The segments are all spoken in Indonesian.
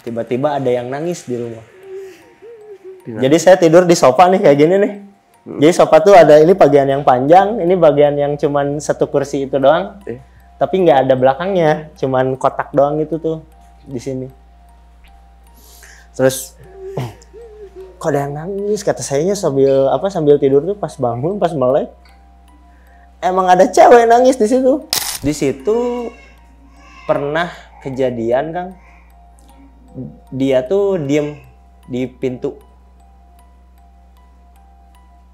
tiba-tiba ada yang nangis di rumah. Jadi saya tidur di sofa nih kayak gini nih. Jadi sofa tuh ada ini bagian yang panjang, ini bagian yang cuman satu kursi itu doang. Tapi nggak ada belakangnya, cuman kotak doang itu tuh di sini. Terus kok ada yang nangis, kata sayanya sambil tidur tuh pas bangun, pas melek. Emang ada cewek nangis di situ. Di situ pernah kejadian, Kang. Dia tuh diem di pintu.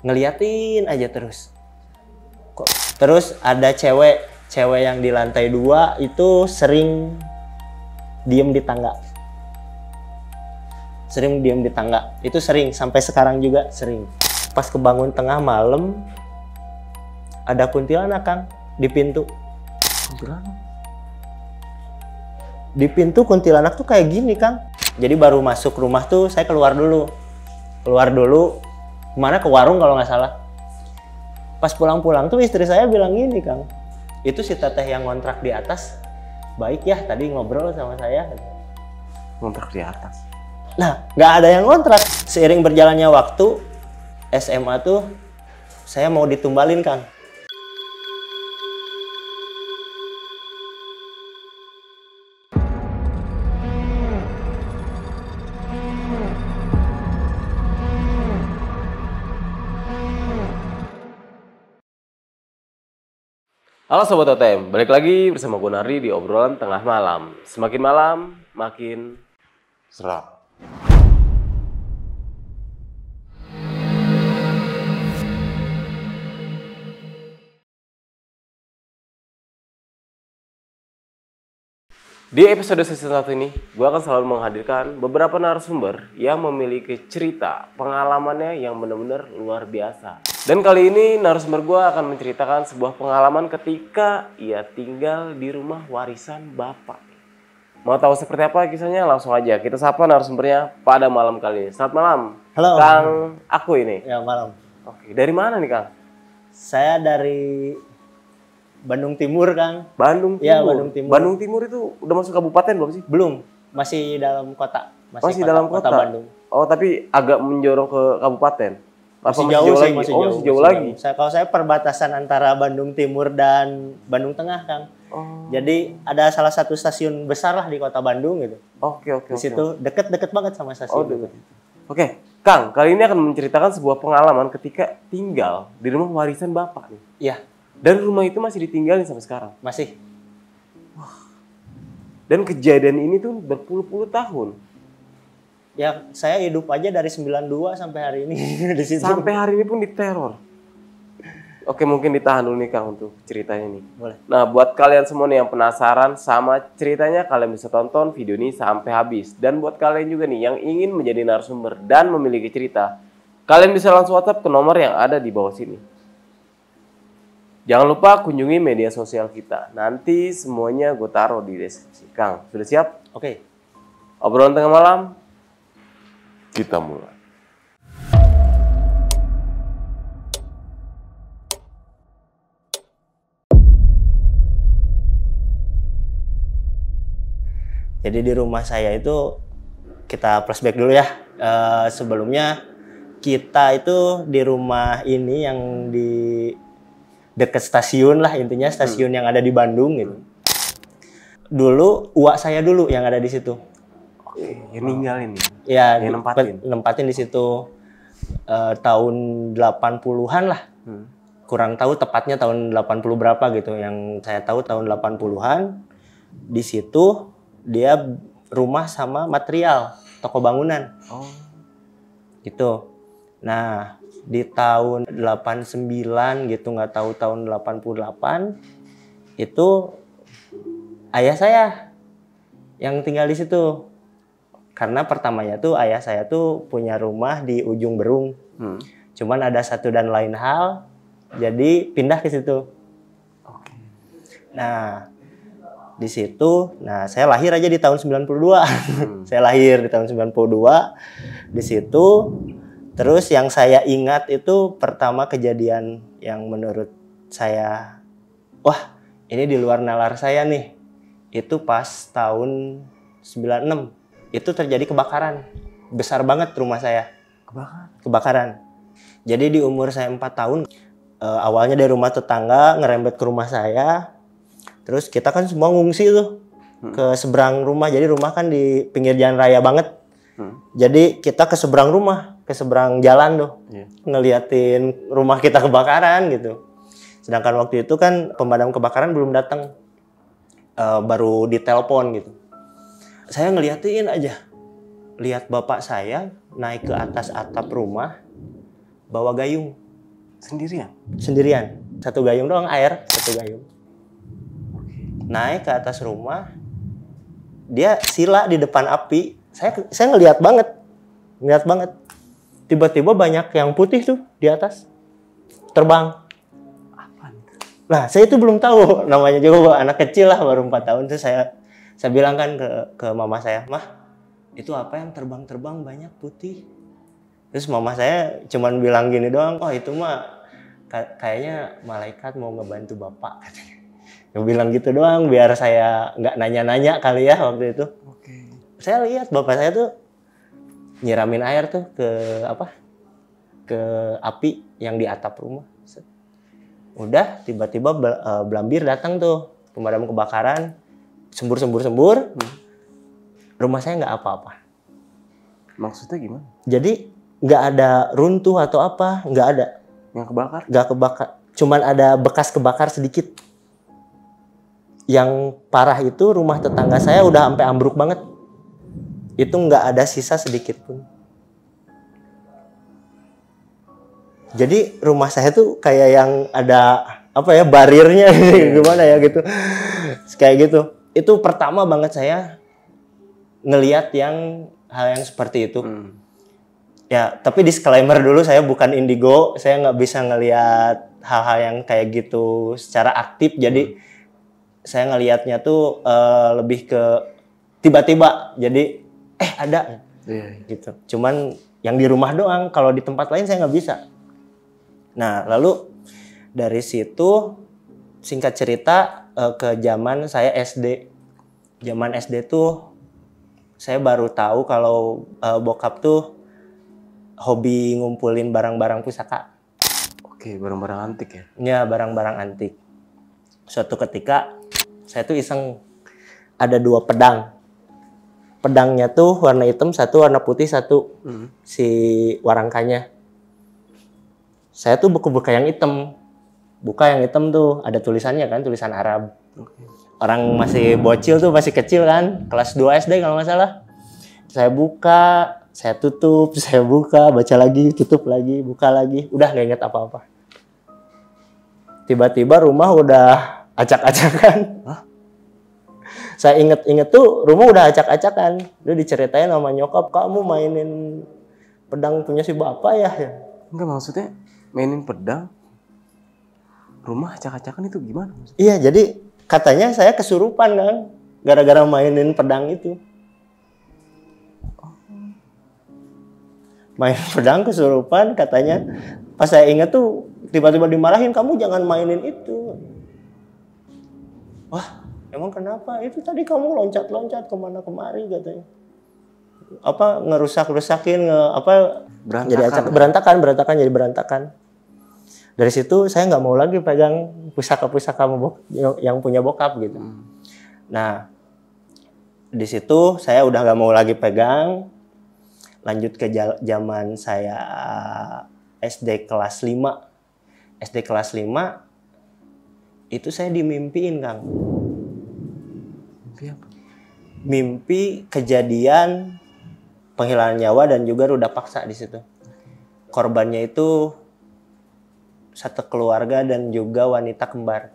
Ngeliatin aja terus. Terus ada cewek yang di lantai 2 itu sering diem di tangga. Itu sering, sampai sekarang juga sering. Pas kebangun tengah malam, ada kuntilanak, Kang, di pintu. Kuntilanak? Di pintu kuntilanak tuh kayak gini, Kang. Jadi baru masuk rumah tuh saya keluar dulu. Kemana? Ke warung kalau nggak salah. Pas pulang-pulang tuh istri saya bilang gini, Kang. Itu si teteh yang ngontrak di atas, baik ya tadi ngobrol sama saya. Ngontrak di atas? Nah, nggak ada yang ngontrak. Seiring berjalannya waktu, SMA tuh saya mau ditumbalin, Kang. Halo Sobat OTM, balik lagi bersama gue Nardi di obrolan tengah malam. Semakin malam, makin seram. Di episode season 1 ini, gue akan selalu menghadirkan beberapa narasumber yang memiliki cerita pengalamannya yang benar-benar luar biasa. Dan kali ini narasumber gue akan menceritakan sebuah pengalaman ketika ia tinggal di rumah warisan bapak. Mau tahu seperti apa kisahnya? Langsung aja kita sapa narasumbernya pada malam kali ini. Selamat malam. Halo. Kang Aku ini. Ya, malam. Oke, dari mana nih, Kang? Saya dari Bandung Timur, Kang. Bandung Timur. Ya, Bandung Timur. Bandung Timur itu udah masuk kabupaten belum sih? Belum, masih dalam kota. Masih dalam kota Bandung. Oh, tapi agak menjorong ke kabupaten. Masih jauh lagi. Masih jauh lagi. Kalau saya perbatasan antara Bandung Timur dan Bandung Tengah, Kang. Oh. Jadi ada salah satu stasiun besar lah di kota Bandung gitu. Oke. Di situ deket banget sama stasiun. Oke, Kang, kali ini akan menceritakan sebuah pengalaman ketika tinggal di rumah warisan bapak nih. Iya. Dan rumah itu masih ditinggalin sampai sekarang. Masih. Wah. Dan kejadian ini tuh berpuluh-puluh tahun. Ya, saya hidup aja dari 92 sampai hari ini di situ. Sampai hari ini pun diteror. Oke, mungkin ditahan dulu nih, Kang, untuk ceritanya nih. Boleh. Nah, buat kalian semua nih yang penasaran sama ceritanya, kalian bisa tonton video ini sampai habis. Dan buat kalian juga nih yang ingin menjadi narasumber dan memiliki cerita, kalian bisa langsung WhatsApp ke nomor yang ada di bawah sini. Jangan lupa kunjungi media sosial kita. Nanti semuanya gue taruh di deskripsi. Kang, sudah siap? Oke. Obrolan tengah malam, kita mulai. Jadi di rumah saya itu, kita flashback dulu ya. Sebelumnya kita itu di rumah ini yang di dekat stasiun lah, intinya stasiun yang ada di Bandung gitu. Dulu uak saya dulu yang ada di situ. Oke, yang ninggalin nih. Ya, yang nempatin di situ tahun 80-an lah. Kurang tahu tepatnya tahun 80 berapa gitu. Yang saya tahu tahun 80-an. Di situ dia rumah sama material, toko bangunan. Oh. Gitu. Nah, di tahun 89 gitu, nggak tahu tahun 88 itu ayah saya yang tinggal di situ. Karena pertamanya tuh ayah saya tuh punya rumah di ujung Berung. Cuman ada satu dan lain hal, jadi pindah ke situ. Oke. Nah, di situ, saya lahir aja di tahun 92. Saya lahir di tahun 92 di situ. Terus yang saya ingat itu pertama kejadian yang menurut saya, wah ini di luar nalar saya nih. Itu pas tahun 96. itu terjadi kebakaran. Besar banget rumah saya. Kebakaran. Jadi di umur saya 4 tahun, awalnya dari rumah tetangga ngerembet ke rumah saya. Terus kita kan semua ngungsi tuh ke seberang rumah. Jadi rumah kan di pinggir jalan raya banget. Jadi kita ke seberang rumah, ke seberang jalan tuh. Ngeliatin rumah kita kebakaran gitu. Sedangkan waktu itu kan pemadam kebakaran belum datang. Baru ditelepon gitu. Saya ngeliatin aja. Lihat bapak saya naik ke atas atap rumah bawa gayung. Sendirian. Satu gayung doang, air, satu gayung. Naik ke atas rumah. Dia sila di depan api. Saya ngeliat banget. Tiba-tiba banyak yang putih tuh di atas. Terbang. Nah, saya itu belum tahu namanya juga, anak kecil lah, baru 4 tahun. Terus saya bilang kan ke mama saya, "Mah, itu apa yang terbang-terbang banyak putih?" Terus mama saya cuman bilang gini doang, "Oh, itu mah kayaknya malaikat mau ngebantu bapak," katanya. Dia bilang gitu doang biar saya nggak nanya-nanya kali ya waktu itu. Saya lihat bapak saya tuh nyiramin air tuh ke api yang di atap rumah. Udah tiba-tiba Blambir datang tuh, pemadam kebakaran, sembur. Rumah saya nggak apa-apa. Maksudnya gimana? Jadi nggak ada runtuh atau apa, nggak ada. Yang kebakar? Nggak kebakar, cuman ada bekas kebakar sedikit. Yang parah itu rumah tetangga saya udah sampai ambruk banget. Itu nggak ada sisa sedikit pun. Jadi rumah saya tuh kayak yang ada barirnya gimana ya gitu. Kayak gitu. Itu pertama banget saya ngelihat hal yang seperti itu. Ya, tapi disclaimer dulu, saya bukan indigo, saya nggak bisa ngelihat hal-hal yang kayak gitu secara aktif. Jadi saya ngelihatnya tuh lebih ke tiba-tiba. Jadi ada gitu. Cuman yang di rumah doang, kalau di tempat lain saya nggak bisa. Nah, lalu dari situ singkat cerita ke zaman saya SD. Zaman SD tuh saya baru tahu kalau bokap tuh hobi ngumpulin barang-barang pusaka. Oke, barang-barang antik ya? Ya, barang-barang antik. Suatu ketika saya tuh iseng, ada 2 pedang. Pedangnya tuh warna hitam, satu warna putih, satu si warangkanya. Saya tuh buka yang hitam. Buka yang hitam tuh ada tulisannya kan, tulisan Arab. Orang masih bocil tuh, masih kecil kan, kelas 2 SD kalau nggak salah. Saya buka, saya tutup, saya buka, baca lagi, tutup lagi, buka lagi. Udah nggak inget apa-apa. Tiba-tiba rumah udah acak-acakan. Saya inget tuh rumah udah acak-acakan. Dia diceritain sama nyokap, "Kamu mainin pedang punya si bapak ya?" Enggak, maksudnya mainin pedang, rumah acak-acakan itu gimana? Iya, jadi katanya saya kesurupan kan, gara-gara mainin pedang itu. Main pedang kesurupan katanya. Pas saya ingat tuh tiba-tiba dimarahin, "Kamu jangan mainin itu." Wah, emang kenapa? Itu tadi kamu loncat-loncat kemana kemari katanya. Ngerusak-rusakin, berantakan jadi berantakan. Dari situ saya nggak mau lagi pegang pusaka-pusaka yang punya bokap gitu. Nah, di situ saya udah nggak mau lagi pegang. Lanjut ke zaman saya SD kelas 5. SD kelas 5 itu saya dimimpiin, Kang. Mimpi apa? Mimpi kejadian penghilangan nyawa dan juga ruda paksa di situ. Korbannya itu satu keluarga dan juga wanita kembar.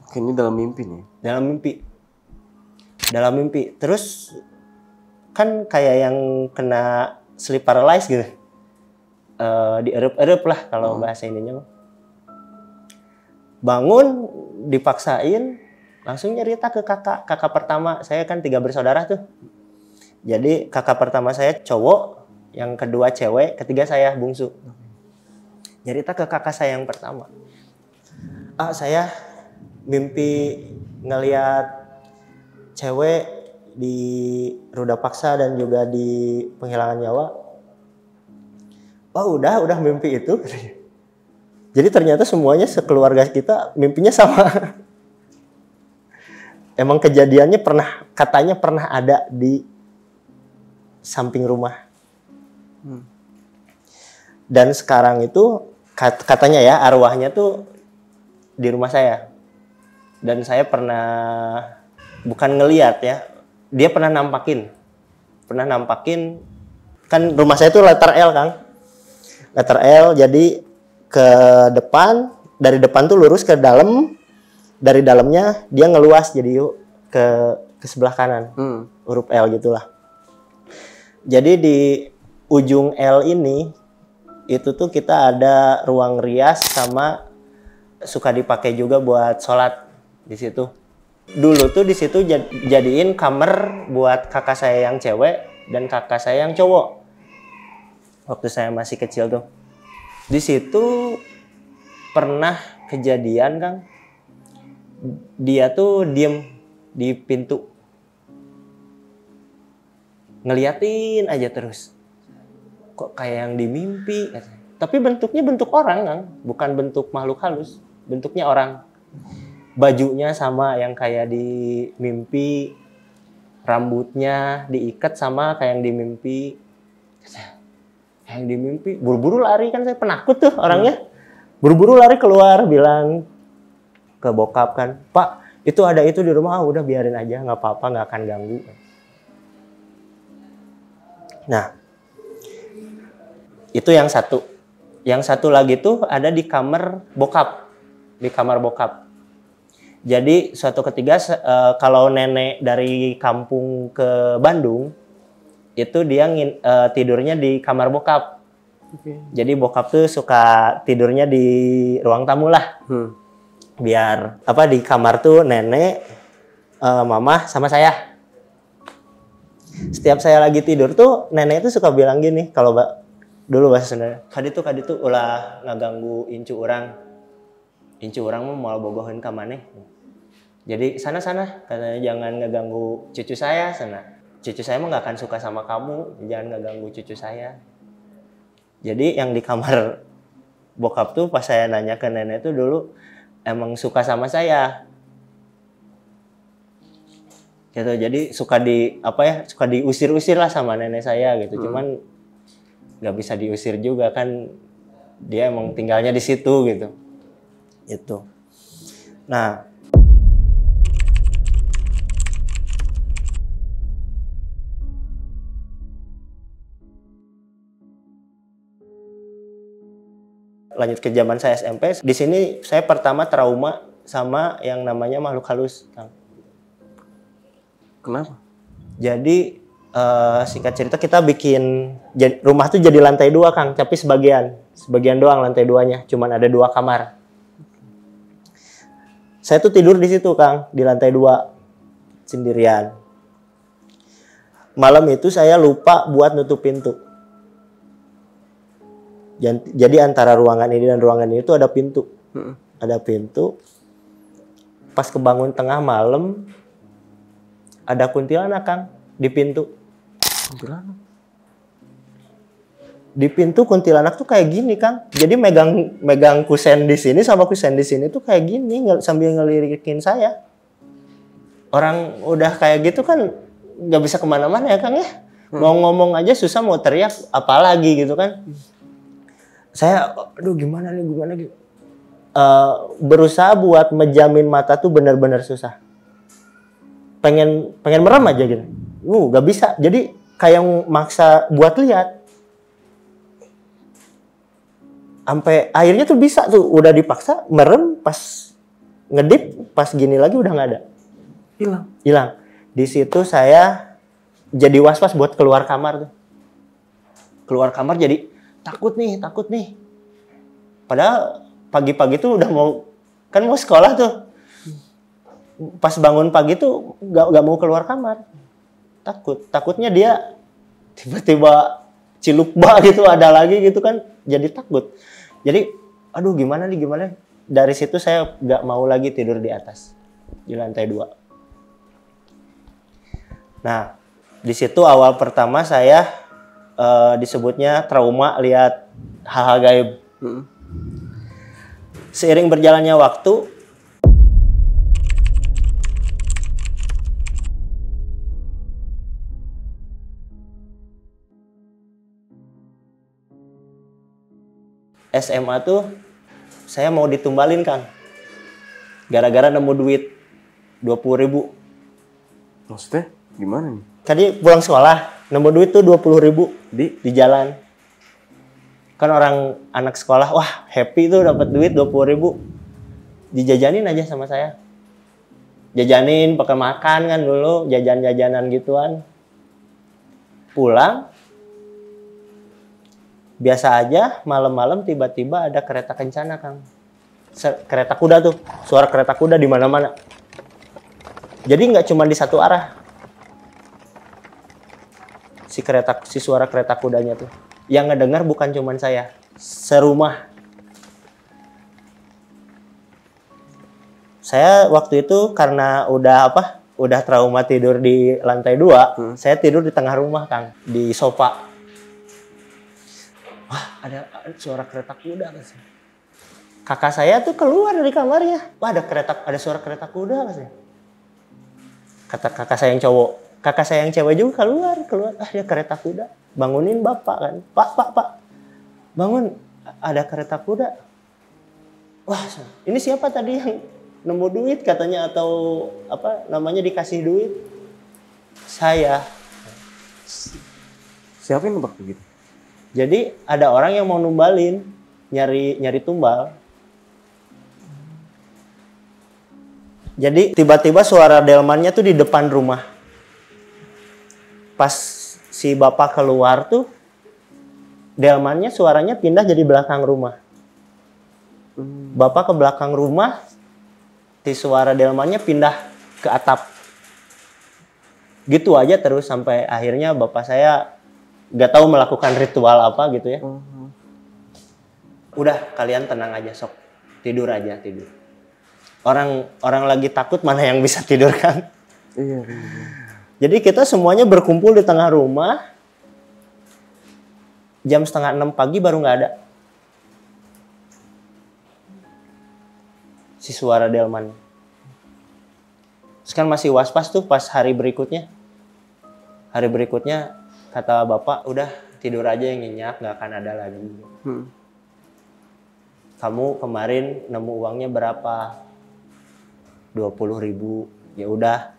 Oke, ini dalam mimpi nih? Dalam mimpi. Terus kan kayak yang kena sleep paralysis gitu. Dierep-erep lah kalau bahasa ininya. Bangun, dipaksain, langsung nyerita ke kakak pertama. Saya kan 3 bersaudara tuh. Jadi kakak pertama saya cowok, yang kedua cewek, ketiga saya bungsu. Nyerita ke kakak saya yang pertama. Saya mimpi ngeliat cewek di Ruda Paksa dan juga di Penghilangan Nyawa. Oh udah mimpi itu. Jadi ternyata semuanya sekeluarga kita mimpinya sama. Emang kejadiannya katanya pernah ada di samping rumah. Dan sekarang itu katanya ya arwahnya tuh di rumah saya. Dan saya pernah bukan ngeliat ya, dia pernah nampakin kan rumah saya tuh letter L Kang. Letter L, jadi ke depan, dari depan tuh lurus ke dalam, dari dalamnya dia ngeluas jadi yuk ke sebelah kanan. Huruf L gitulah. Jadi di ujung L ini itu tuh kita ada ruang rias sama suka dipakai juga buat sholat di situ. Dulu tuh di situ jadiin kamar buat kakak saya yang cewek dan kakak saya yang cowok. Waktu saya masih kecil tuh. Di situ pernah kejadian Kang. Dia tuh diem di pintu. Ngeliatin aja terus. Kok kayak yang di mimpi. Tapi bentuknya bentuk orang Kang. Bukan bentuk makhluk halus. Bentuknya orang. Bajunya sama yang kayak di mimpi, rambutnya diikat sama kayak yang di mimpi. Yang di mimpi, buru-buru lari kan saya penakut tuh orangnya. Buru-buru lari keluar bilang ke bokap kan, Pak itu ada itu di rumah, udah biarin aja nggak apa-apa nggak akan ganggu. Nah itu yang satu. Yang satu lagi tuh ada di kamar bokap, Jadi suatu ketika kalau nenek dari kampung ke Bandung itu dia tidurnya di kamar bokap. Jadi bokap tuh suka tidurnya di ruang tamu lah. Biar di kamar tuh nenek, mama sama saya. Setiap saya lagi tidur tuh nenek itu suka bilang gini, kalau dulu bahasa Sunda, kadi tuh ulah ngaganggu incu orang. Incu orang mau bogohin ke maneh. Jadi sana katanya jangan ngeganggu cucu saya sana. Cucu saya mah nggak akan suka sama kamu, jangan ngeganggu cucu saya. Jadi yang di kamar bokap tuh pas saya nanya ke nenek tuh dulu emang suka sama saya. Gitu. Jadi suka diusir-usir lah sama nenek saya gitu. Cuman nggak bisa diusir juga kan, dia emang tinggalnya di situ gitu. Itu. Nah, lanjut ke zaman saya SMP. Di sini saya pertama trauma sama yang namanya makhluk halus, Kang. Kenapa? Jadi singkat cerita kita bikin rumah tuh jadi lantai 2 Kang, tapi sebagian doang lantai 2-nya, cuman ada 2 kamar. Saya tuh tidur di situ Kang, di lantai 2 sendirian. Malam itu saya lupa buat nutup pintu. Jadi antara ruangan ini dan ruangan ini tuh ada pintu. Ada pintu. Pas kebangun tengah malam, ada kuntilanak Kang di pintu. Kuntilanak? Di pintu kuntilanak tuh kayak gini Kang. Jadi megang kusen di sini sama kusen di sini tuh kayak gini sambil ngelirikin saya. Orang udah kayak gitu kan nggak bisa kemana-mana ya Kang ya. Mau ngomong aja susah, mau teriak apalagi gitu kan. Saya aduh gimana nih. Berusaha buat menjamin mata tuh benar-benar susah. Pengen merem aja gitu. Nggak bisa. Jadi kayak maksa buat lihat. Sampai akhirnya tuh bisa tuh, udah dipaksa merem, pas ngedip, pas gini lagi udah nggak ada. Hilang. Di situ saya jadi was-was buat keluar kamar tuh. Keluar kamar jadi takut nih. Padahal pagi-pagi tuh udah mau sekolah tuh. Pas bangun pagi tuh nggak mau keluar kamar. Takutnya dia tiba-tiba cilukba gitu ada lagi gitu kan, jadi takut. Jadi aduh gimana. Dari situ saya nggak mau lagi tidur di atas, di lantai 2. Nah, di situ awal pertama saya disebutnya trauma lihat hal-hal gaib. Seiring berjalannya waktu, SMA tuh saya mau ditumbalin, Kang. Gara-gara nemu duit 20.000. Maksudnya gimana nih? Tadi pulang sekolah, nemu duit tuh 20.000 di jalan. Kan orang anak sekolah, wah happy tuh dapat duit 20.000. Dijajanin aja sama saya. Jajanin, pakai makan kan dulu, jajan-jajanan gituan. Pulang, biasa aja, malam-malam tiba-tiba ada kereta kencana, Kang. Kereta kuda tuh, suara kereta kuda di mana-mana. Jadi nggak cuma di satu arah. Si suara kereta kudanya tuh. Yang ngedengar bukan cuma saya, serumah. Saya waktu itu karena udah trauma tidur di lantai 2, saya tidur di tengah rumah, Kang, di sofa. Wah, ada suara kereta kuda, kan? Kakak saya tuh keluar dari kamarnya. Wah, ada suara kereta kuda, kan? Kata kakak saya yang cowok. Kakak saya yang cewek juga keluar. Ah, ada kereta kuda. Bangunin bapak kan. Pak. Bangun, ada kereta kuda. Wah, ini siapa tadi yang nemu duit katanya atau dikasih duit? Saya. Siapa yang nebak begitu? Jadi ada orang yang mau numbalin, nyari tumbal. Jadi tiba-tiba suara delmannya tuh di depan rumah. Pas si bapak keluar tuh, delmannya suaranya pindah jadi belakang rumah. Bapak ke belakang rumah, si suara delmannya pindah ke atap. Gitu aja terus sampai akhirnya bapak saya gak tahu melakukan ritual apa gitu ya. Udah, kalian tenang aja, sok tidur aja, tidur. Orang lagi takut mana yang bisa tidur, kan? Iya. Jadi kita semuanya berkumpul di tengah rumah. Jam 5:30 pagi baru nggak ada si suara delman. Terus kan masih was-was tuh pas hari berikutnya. Hari berikutnya kata bapak, udah tidur aja yang nyenyak, nggak akan ada lagi. Kamu kemarin nemu uangnya berapa? 20.000. Ya udah,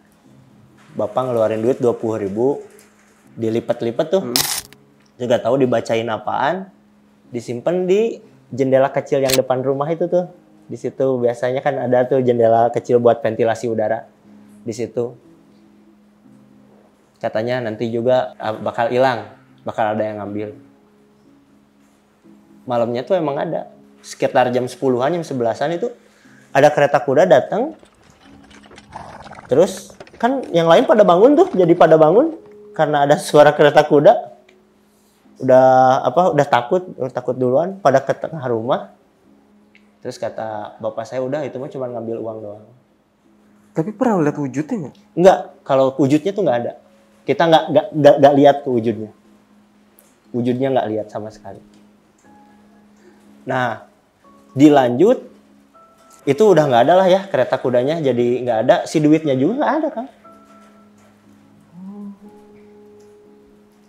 bapak ngeluarin duit 20.000, dilipat-lipat tuh. Juga tahu dibacain apaan, disimpan di jendela kecil yang depan rumah itu tuh. Di situ biasanya kan ada tuh jendela kecil buat ventilasi udara. Di situ. Katanya nanti juga bakal hilang, bakal ada yang ngambil. Malamnya tuh emang ada. Sekitar jam 10-an, jam 11-an itu ada kereta kuda datang. Terus kan yang lain pada bangun tuh, jadi pada bangun karena ada suara kereta kuda. Udah takut duluan, pada ke tengah rumah. Terus kata bapak saya, udah itu mah cuma ngambil uang doang. Tapi pernah lihat wujudnya nggak? Enggak, kalau wujudnya tuh nggak ada. Kita nggak lihat tuh wujudnya. Wujudnya nggak lihat sama sekali. Nah, dilanjut, itu udah nggak ada lah ya kereta kudanya, jadi nggak ada. Si duitnya juga nggak ada, Kang.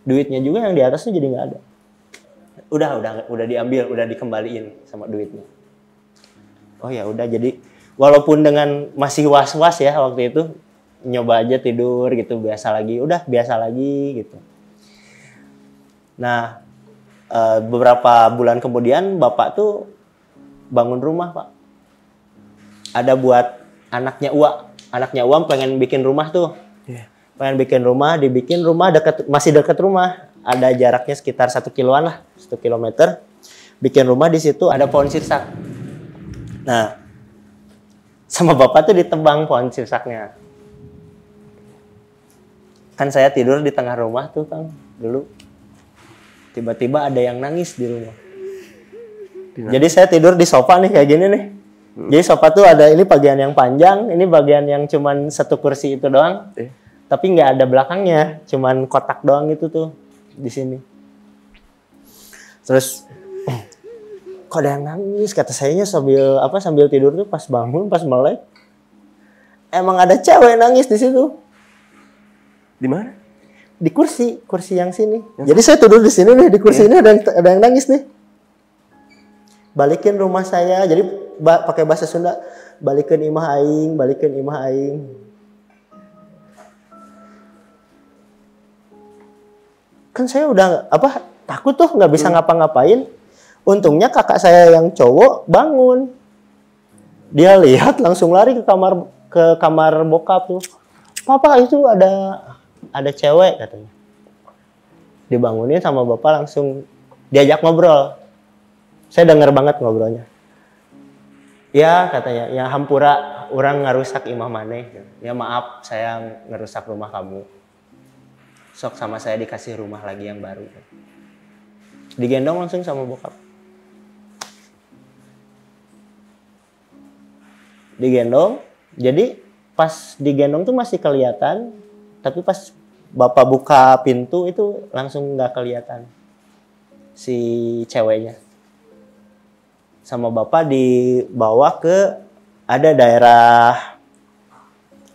Duitnya juga yang di atasnya jadi nggak ada. Udah diambil, udah dikembaliin sama duitnya. Oh ya udah, jadi walaupun dengan masih was-was ya waktu itu, nyoba aja tidur gitu, biasa lagi gitu. Nah, beberapa bulan kemudian bapak tuh bangun rumah, Pak. Ada buat anaknya Uam pengen bikin rumah tuh. Pengen bikin rumah, dibikin rumah masih dekat rumah. Ada jaraknya sekitar 1 kiloan lah, 1 kilometer. Bikin rumah di situ ada pohon sirsak. Nah, sama bapak tuh ditebang pohon sirsaknya. Kan saya tidur di tengah rumah tuh, Kang, dulu. Tiba-tiba ada yang nangis di rumah. Jadi saya tidur di sofa nih kayak gini nih. Jadi sofa tuh ada ini bagian yang panjang, ini bagian yang cuman 1 kursi itu doang. tapi nggak ada belakangnya, cuman kotak doang itu tuh di sini. Terus kok ada yang nangis, kata sayanya sambil tidur tuh, pas bangun pas melek emang ada cewek nangis di situ. Di mana? Di kursi yang sini. Jadi saya tidur di sini nih, di kursi ini ada yang nangis nih. Balikin rumah saya, jadi pakai bahasa Sunda, balikin imah aing, balikin imah aing. Kan saya udah takut tuh, nggak bisa ngapa-ngapain. Untungnya kakak saya yang cowok bangun. Dia lihat langsung lari ke kamar bokap tuh. Papa, itu ada cewek katanya. Dibangunin sama bapak, langsung diajak ngobrol. Saya denger banget ngobrolnya. Ya katanya, ya hampura orang ngerusak imah maneh. Ya maaf, saya ngerusak rumah kamu. Sok sama saya dikasih rumah lagi yang baru. Digendong langsung sama bokap. Digendong, jadi pas digendong tuh masih kelihatan, tapi pas bapak buka pintu itu langsung nggak kelihatan si ceweknya. Sama bapak dibawa ke ada daerah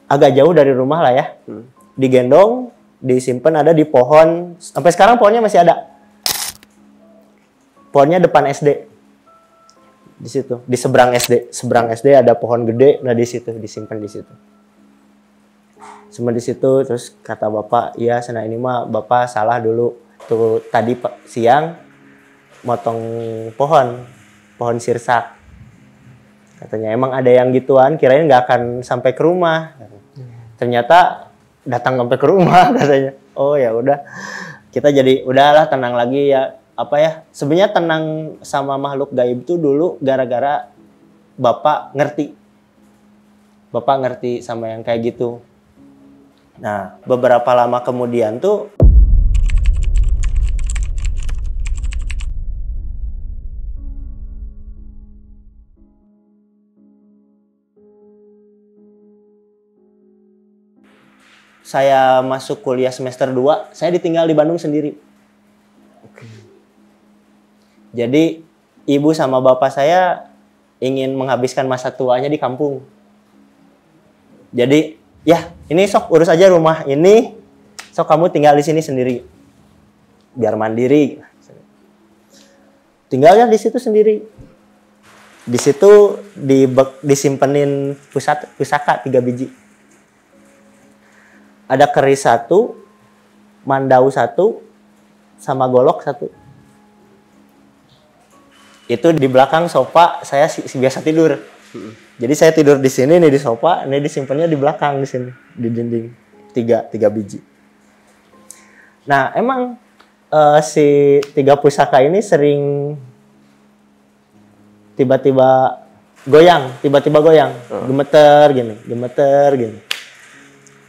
agak jauh dari rumah lah ya. Digendong, disimpan ada di pohon, sampai sekarang pohonnya masih ada. Pohonnya depan SD. Di situ, di seberang SD ada pohon gede, nah di situ disimpan di situ. Semua di situ. Terus kata bapak, iya sana ini mah bapak salah dulu tuh, tadi siang motong pohon sirsak. Katanya emang ada yang gituan, kirain nggak akan sampai ke rumah. Ternyata datang sampai ke rumah katanya. Oh ya udah, kita jadi udahlah tenang lagi ya. Sebenarnya tenang sama makhluk gaib itu dulu gara-gara bapak ngerti sama yang kayak gitu. Nah, beberapa lama kemudian tuh saya masuk kuliah semester 2, saya ditinggal di Bandung sendiri. Jadi ibu sama bapak saya ingin menghabiskan masa tuanya di kampung. Jadi, ya ini sok urus aja rumah ini, sok kamu tinggal di sini sendiri, biar mandiri. Tinggalnya di situ sendiri. Di situ disimpenin pusaka 3 biji. Ada keris 1, mandau 1, sama golok 1. Itu di belakang sofa saya biasa tidur. Jadi saya tidur di sini nih di sofa, ini disimpannya di belakang di sini di dinding. 3 biji. Nah, emang si 3 pusaka ini sering tiba-tiba goyang, gemeter gini.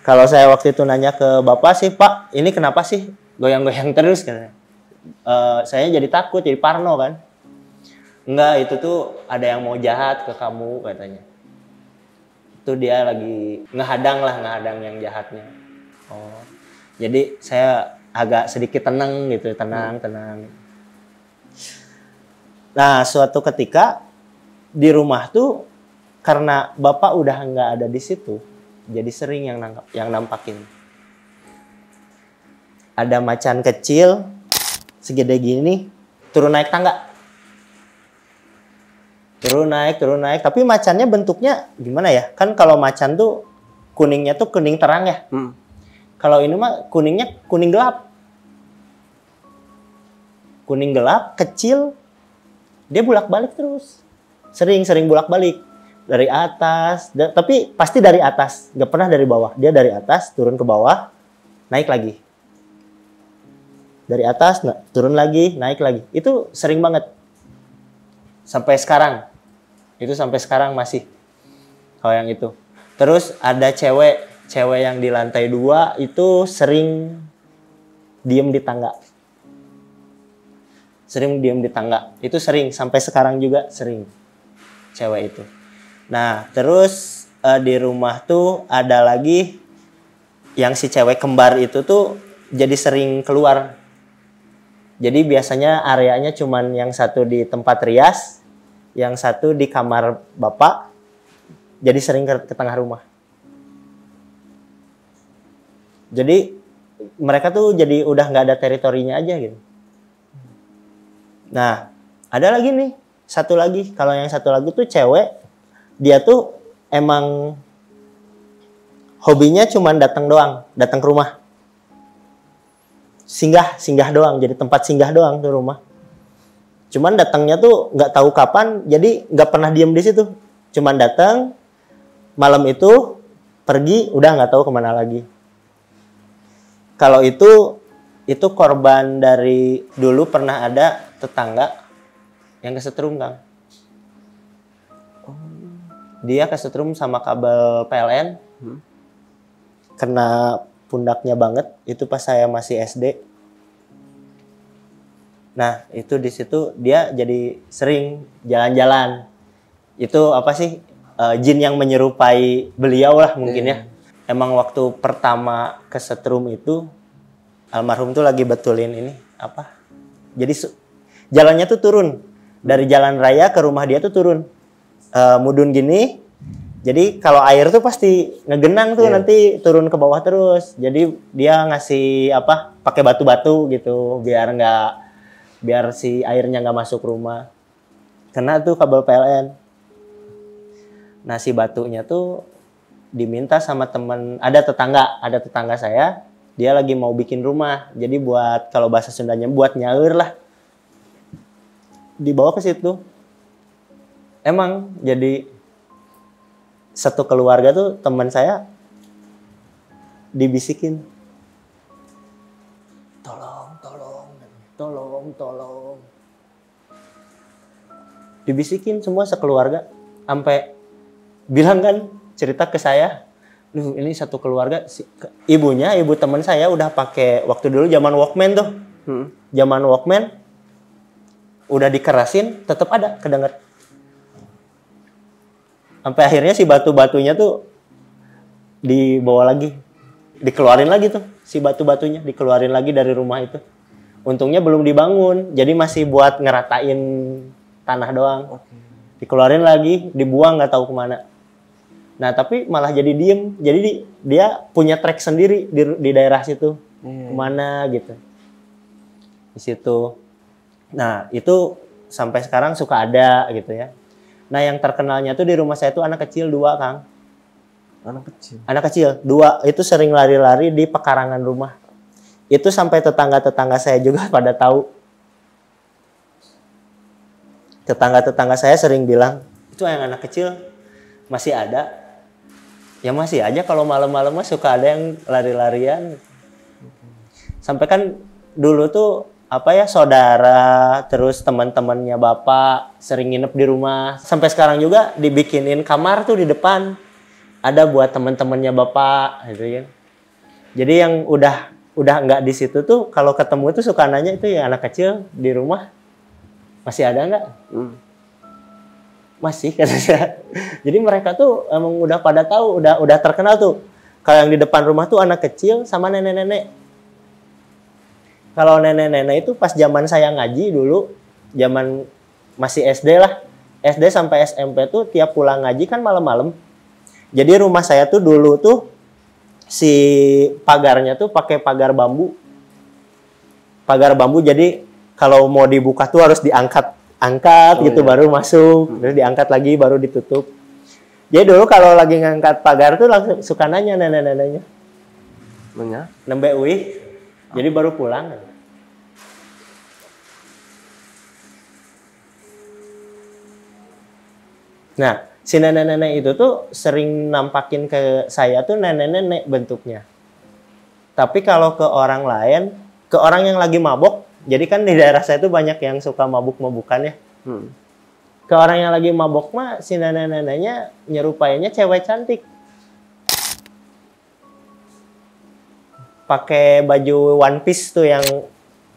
Kalau saya waktu itu nanya ke bapak sih, Pak, ini kenapa sih goyang-goyang terus? Saya jadi takut, jadi parno kan. Enggak, itu tuh ada yang mau jahat ke kamu katanya. Itu dia lagi ngehadang yang jahatnya. Oh, jadi saya agak sedikit tenang gitu, tenang. Nah, suatu ketika di rumah tuh karena bapak udah nggak ada di situ, jadi sering yang nampakin. Ada macan kecil segede gini turun naik tangga. Turun naik, tapi macannya bentuknya gimana ya? Kan kalau macan tuh kuningnya tuh kuning terang ya. Kalau ini mah kuningnya kuning gelap. Kuning gelap, kecil. Dia bolak-balik terus. Sering bolak-balik. Dari atas, tapi pasti dari atas. Gak pernah dari bawah. Dia dari atas, turun ke bawah, naik lagi. Dari atas, turun lagi, naik lagi. Itu sering banget. Sampai sekarang. Itu sampai sekarang masih. Kalau yang itu. Terus ada cewek yang di lantai 2 itu sering diem di tangga. Itu sering, sampai sekarang juga sering. Cewek itu. Nah, terus di rumah tuh ada lagi yang si cewek kembar itu tuh jadi sering keluar. Jadi biasanya areanya cuman yang satu di tempat rias, yang satu di kamar bapak, jadi sering ke tengah rumah. Jadi mereka tuh jadi udah nggak ada teritorinya aja gitu. Nah, ada lagi nih, satu lagi. Kalau yang satu lagi tuh cewek, dia tuh emang hobinya cuman datang doang, datang ke rumah. Singgah doang, jadi tempat singgah doang tuh rumah. Cuman datangnya tuh nggak tahu kapan, jadi nggak pernah diem di situ. Cuman datang, malam itu pergi, udah nggak tahu kemana lagi. Kalau itu korban dari dulu pernah ada tetangga yang kesetrum, Kang. Dia kesetrum sama kabel PLN, kena pundaknya banget. Itu pas saya masih SD. Nah, itu di situ dia jadi sering jalan-jalan. Itu apa sih? Jin yang menyerupai beliau lah mungkin ya. Emang waktu pertama kesetrum itu almarhum tuh lagi betulin ini apa? Jadi jalannya tuh turun dari jalan raya ke rumah dia tuh turun, mudun gini. Jadi kalau air tuh pasti ngegenang tuh nanti turun ke bawah terus. Jadi dia ngasih apa? Pakai batu-batu gitu biar si airnya nggak masuk rumah. Kena tuh kabel PLN. Nah si batunya tuh diminta sama ada tetangga saya, dia lagi mau bikin rumah, jadi buat kalau bahasa Sundanya buat nyaur lah, dibawa ke situ. Emang jadi satu keluarga tuh teman saya dibisikin, tolong, dibisikin semua sekeluarga, sampai bilang kan cerita ke saya, ini satu keluarga, ibu teman saya udah pakai waktu dulu zaman Walkman tuh, zaman Walkman udah dikerasin, tetap ada kedengar. Sampai akhirnya si batu-batunya tuh dibawa lagi, dikeluarin lagi tuh si batu-batunya, dikeluarin lagi dari rumah itu. Untungnya belum dibangun, jadi masih buat ngeratain tanah doang. Dikeluarin lagi, dibuang nggak tahu kemana. Nah tapi malah jadi diem, jadi dia punya trek sendiri di daerah situ, kemana gitu, di situ. Nah itu sampai sekarang suka ada gitu ya. Nah yang terkenalnya tuh di rumah saya tuh anak kecil 2, Kang. Anak kecil 2 itu sering lari-lari di pekarangan rumah. Itu sampai tetangga-tetangga saya juga pada tahu. Tetangga-tetangga saya sering bilang, itu yang anak kecil masih ada. Ya masih aja kalau malam-malam mah suka ada yang lari-larian. Sampai kan dulu tuh apa ya, saudara terus teman-temannya bapak sering nginep di rumah. Sampai sekarang juga dibikinin kamar tuh di depan. Ada buat teman-temannya bapak gitu ya. Jadi yang udah nggak di situ tuh kalau ketemu tuh suka nanya, itu ya anak kecil di rumah masih ada nggak? Masih kata saya. Jadi mereka tuh emang udah pada tahu, udah terkenal tuh. Kalau yang di depan rumah tuh anak kecil sama nenek-nenek. Kalau nenek-nenek itu pas zaman saya ngaji dulu, zaman masih SD lah. SD sampai SMP tuh tiap pulang ngaji kan malam-malam. Jadi rumah saya tuh dulu tuh si pagarnya tuh pakai pagar bambu. Pagar bambu, jadi kalau mau dibuka tuh harus diangkat gitu baru masuk, terus diangkat lagi baru ditutup. Jadi dulu kalau lagi ngangkat pagar tuh langsung suka nanya nenek-neneknya. Nembe uih. Jadi baru pulang. Nah, si nenek-nenek itu tuh sering nampakin ke saya tuh nenek-nenek bentuknya. Tapi kalau ke orang lain, ke orang yang lagi mabok, jadi kan di daerah saya tuh banyak yang suka mabuk-mabukan ya. Ke orang yang lagi mabok mah si nenek-neneknya nyerupainya cewek cantik. Pakai baju one piece tuh yang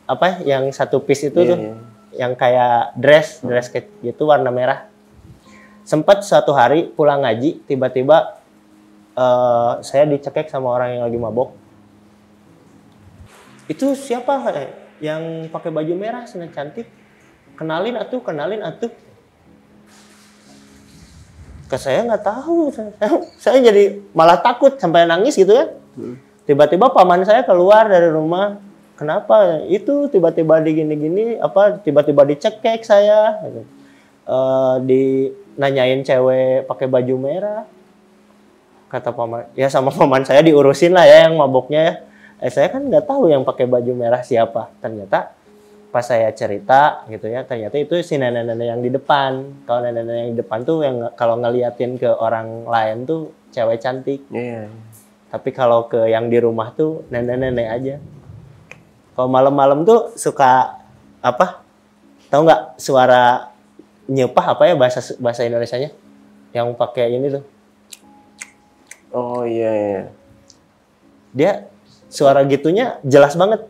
apa? Yang satu piece itu tuh, yang kayak dress gitu warna merah. Sempat suatu hari pulang ngaji tiba-tiba saya dicekek sama orang yang lagi mabok. Itu siapa yang pakai baju merah sana cantik? Kenalin atuh. Ke saya nggak tahu. Saya jadi malah takut sampai nangis gitu ya. Tiba-tiba paman saya keluar dari rumah. Kenapa? Itu tiba-tiba digini-gini, tiba-tiba dicekek saya. Nanyain cewek pakai baju merah. Kata paman, ya sama paman saya diurusin lah ya yang maboknya ya. Saya kan nggak tahu yang pakai baju merah siapa. Ternyata pas saya cerita gitu ya, ternyata itu si nenek-nenek yang di depan. Kalau nenek-nenek yang di depan tuh yang kalau ngeliatin ke orang lain tuh cewek cantik. Iya. Tapi kalau ke yang di rumah tuh nenek-nenek aja. Kalau malam-malam tuh suka tahu nggak suara nyepah apa ya bahasa Indonesianya? Yang pakai ini tuh. Oh iya. Dia suara gitunya jelas banget.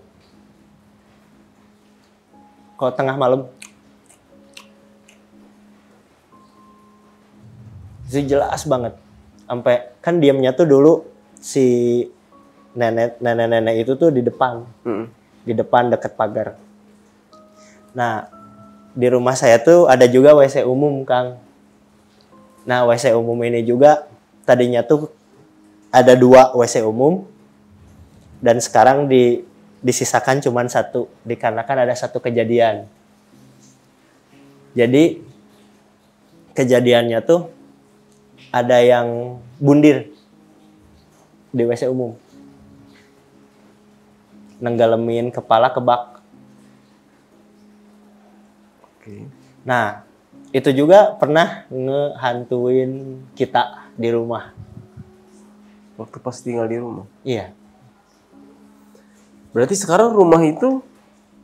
Kalau tengah malam. Itu jelas banget. Sampai kan diamnya tuh dulu si nenek-nenek itu tuh di depan. Di depan dekat pagar. Nah, di rumah saya tuh ada juga WC umum, Kang. Nah, WC umum ini juga tadinya tuh ada 2 WC umum. Dan sekarang disisakan cuma 1 dikarenakan ada 1 kejadian. Jadi kejadiannya tuh ada yang bundir di WC umum. Nenggalemin kepala ke bak. Oke. Nah, itu juga pernah ngehantuin kita di rumah. Waktu pas tinggal di rumah? Iya. Berarti sekarang rumah itu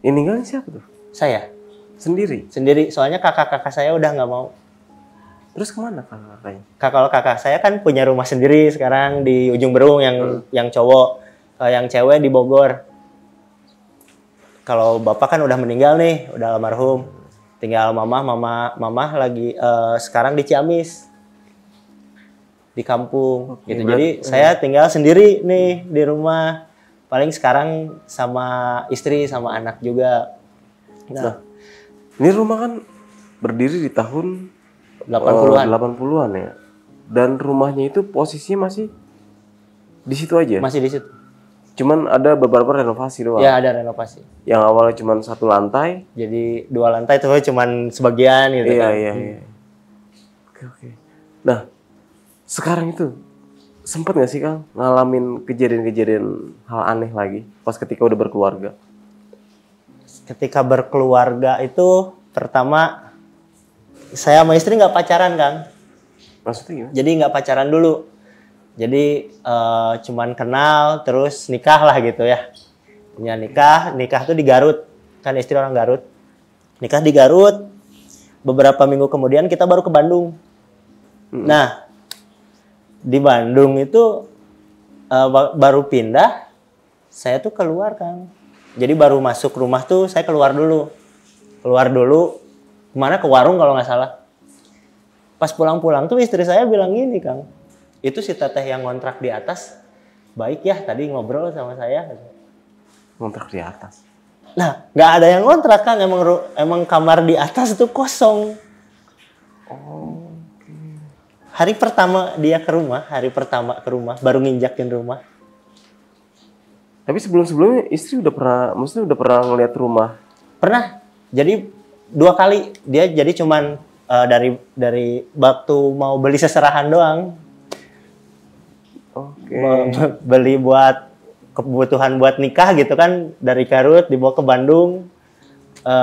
yang ninggalin siapa tuh? Saya. Sendiri? Sendiri. Soalnya kakak-kakak saya udah nggak mau. Terus kemana kakak-kakaknya? Kalau kakak saya kan punya rumah sendiri sekarang di Ujung Berung yang cowok. Yang cewek di Bogor. Kalau bapak kan udah meninggal nih, udah almarhum. Tinggal mama lagi sekarang di Ciamis. Di kampung. Oke, gitu. Jadi saya tinggal sendiri nih di rumah. Paling sekarang sama istri, sama anak juga. Nah, ini rumah kan berdiri di tahun 80-an. 80-an ya. Dan rumahnya itu posisinya masih di situ aja? Masih di situ. Cuman ada beberapa renovasi doang? Ya, ada renovasi. Yang awalnya cuma 1 lantai? Jadi 2 lantai itu cuma sebagian gitu kan. Iya. Oke. Nah, sekarang itu sempat nggak sih Kang ngalamin kejadian-kejadian hal aneh lagi pas ketika udah berkeluarga? Ketika berkeluarga itu pertama saya sama istri nggak pacaran, Kang. Maksudnya gimana? Jadi nggak pacaran dulu. Jadi cuman kenal terus nikah lah gitu ya. Punya nikah tuh di Garut. Kan istri orang Garut. Nikah di Garut. Beberapa minggu kemudian kita baru ke Bandung. Nah, di Bandung itu baru pindah, saya tuh keluar, Kang. Jadi baru masuk rumah tuh saya keluar dulu. Kemana? Ke warung kalau nggak salah. Pas pulang-pulang tuh istri saya bilang gini, Kang. Itu si teteh yang ngontrak di atas, baik ya tadi ngobrol sama saya. Ngontrak di atas? Nah, nggak ada yang ngontrak, Kang. Emang kamar di atas itu kosong. Oh. Hari pertama ke rumah, baru nginjakin rumah. Tapi sebelumnya istri udah pernah ngeliat rumah? Pernah. Jadi 2 kali. Dia jadi cuman dari waktu mau beli seserahan doang. Oke. Beli buat kebutuhan buat nikah gitu kan, dari Garut dibawa ke Bandung.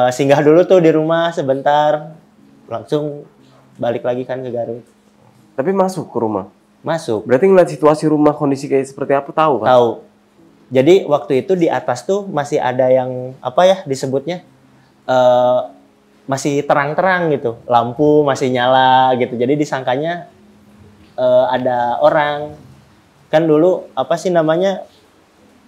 Singgah dulu tuh di rumah sebentar. Langsung balik lagi kan ke Garut. Tapi masuk ke rumah? Masuk. Berarti ngeliat situasi rumah, kondisi kayak seperti apa tahu kan? Tahu. Jadi waktu itu di atas tuh masih ada yang disebutnya masih terang-terang gitu, lampu masih nyala gitu. Jadi disangkanya ada orang. Kan dulu